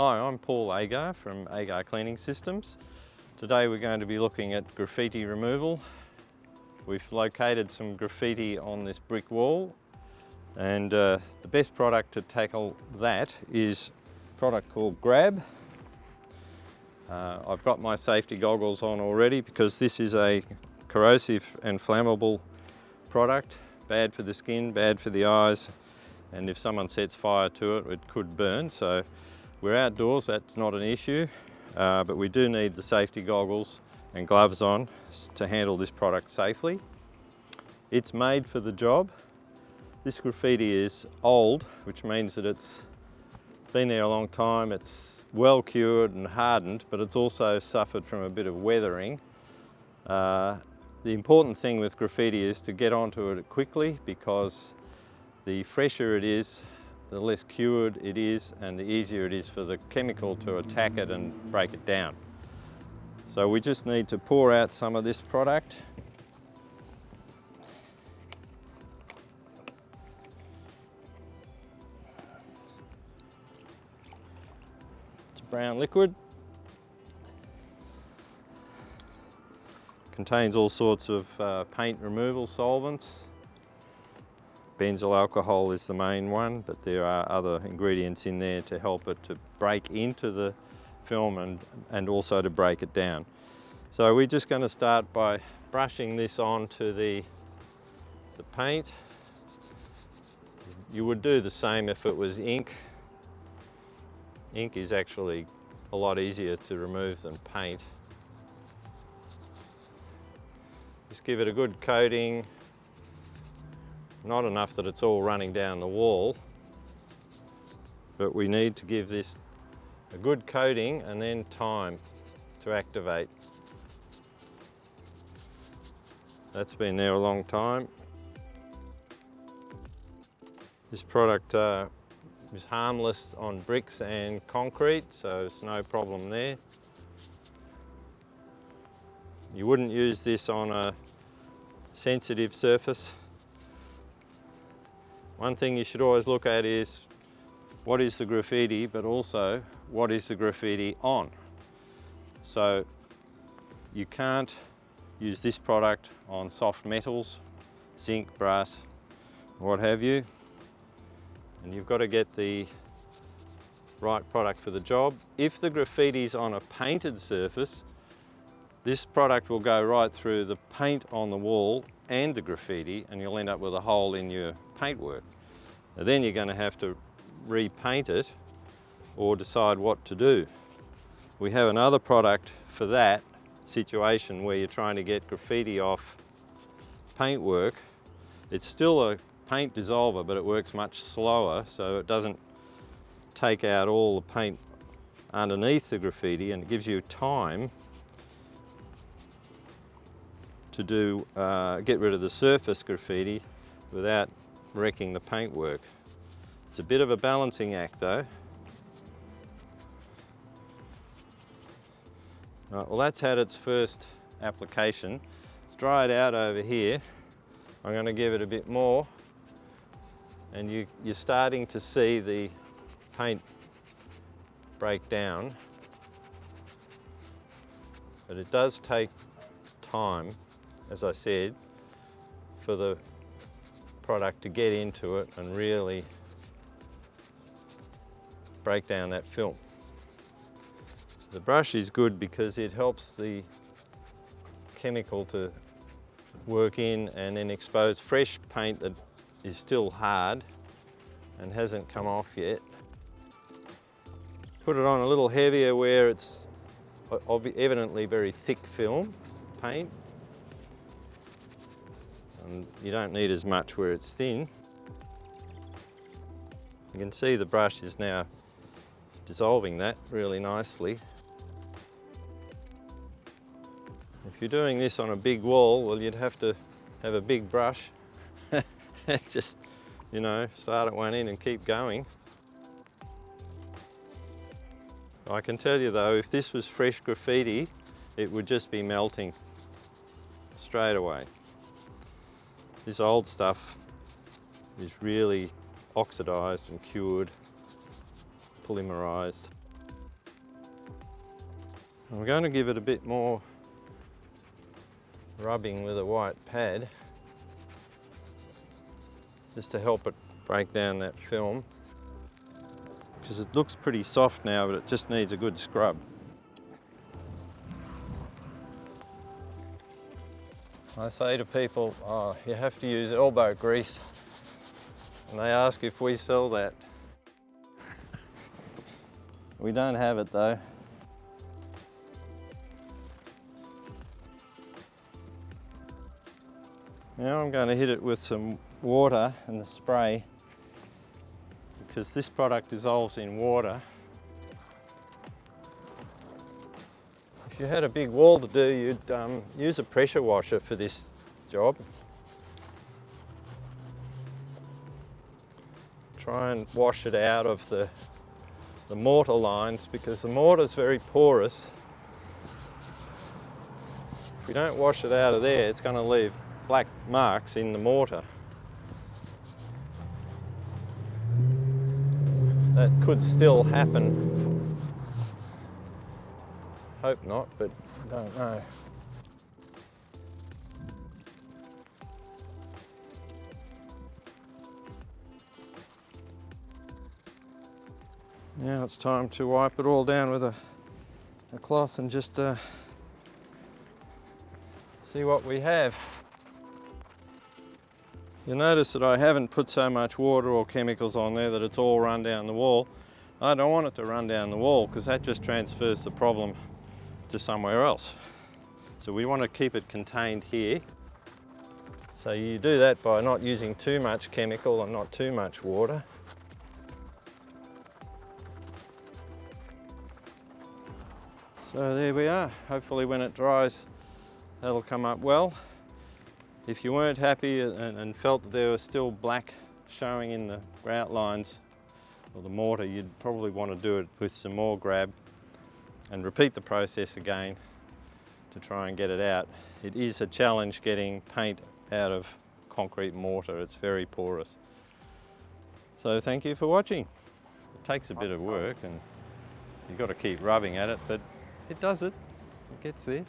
Hi, I'm Paul Agar from Agar Cleaning Systems. Today we're going to be looking at graffiti removal. We've located some graffiti on this brick wall, and the best product to tackle that is a product called Grab. I've got my safety goggles on already because this is a corrosive and flammable product, bad for the skin, bad for the eyes, and if someone sets fire to it, it could burn. So we're outdoors, that's not an issue, but we do need the safety goggles and gloves on to handle this product safely. It's made for the job. This graffiti is old, which means that it's been there a long time. It's well cured and hardened, but it's also suffered from a bit of weathering. The important thing with graffiti is to get onto it quickly, because the fresher it is, the less cured it is, and the easier it is for the chemical to attack it and break it down. So we just need to pour out some of this product. It's brown liquid. Contains all sorts of paint removal solvents. Benzyl alcohol is the main one, but there are other ingredients in there to help it to break into the film and also to break it down. So we're just going to start by brushing this onto the paint. You would do the same if it was ink. Ink is actually a lot easier to remove than paint. Just give it a good coating. Not enough that it's all running down the wall, but we need to give this a good coating and then time to activate. That's been there a long time. This product is harmless on bricks and concrete, so it's no problem there. You wouldn't use this on a sensitive surface. One thing you should always look at is what is the graffiti, but also what is the graffiti on. So you can't use this product on soft metals, zinc, brass, what have you. And you've got to get the right product for the job. If the graffiti's on a painted surface, this product will go right through the paint on the wall and the graffiti, and you'll end up with a hole in your paintwork. Now then you're going to have to repaint it or decide what to do. We have another product for that situation where you're trying to get graffiti off paintwork. It's still a paint dissolver, but it works much slower, so it doesn't take out all the paint underneath the graffiti, and it gives you time to get rid of the surface graffiti without wrecking the paintwork. It's a bit of a balancing act though. Right, well, that's had its first application. Let's dry it out over here. I'm going to give it a bit more, and you're starting to see the paint break down, but it does take time, as I said, for the product to get into it and really break down that film. The brush is good because it helps the chemical to work in and then expose fresh paint that is still hard and hasn't come off yet. Put it on a little heavier where it's evidently very thick film paint. And you don't need as much where it's thin. You can see the brush is now dissolving that really nicely. If you're doing this on a big wall, well, you'd have to have a big brush and just, you know, start at one end and keep going. I can tell you though, if this was fresh graffiti, it would just be melting straight away. This old stuff is really oxidized and cured, polymerized. I'm going to give it a bit more rubbing with a white pad just to help it break down that film, because it looks pretty soft now, but it just needs a good scrub. I say to people, oh, you have to use elbow grease, and they ask if we sell that. We don't have it though. Now I'm going to hit it with some water and the spray, because this product dissolves in water. If you had a big wall to do, you'd use a pressure washer for this job. Try and wash it out of the mortar lines, because the mortar is very porous. If you don't wash it out of there, it's going to leave black marks in the mortar. That could still happen. Hope not, but I don't know. Now it's time to wipe it all down with a cloth and just see what we have. You'll notice that I haven't put so much water or chemicals on there that it's all run down the wall. I don't want it to run down the wall, because that just transfers the problem to somewhere else. So we want to keep it contained here. So you do that by not using too much chemical and not too much water. So there we are. Hopefully when it dries, that'll come up well. If you weren't happy and felt that there was still black showing in the grout lines or the mortar, you'd probably want to do it with some more grab and repeat the process again to try and get it out. It is a challenge getting paint out of concrete mortar. It's very porous. So thank you for watching. It takes a bit of work and you've got to keep rubbing at it, but it does it. It gets there.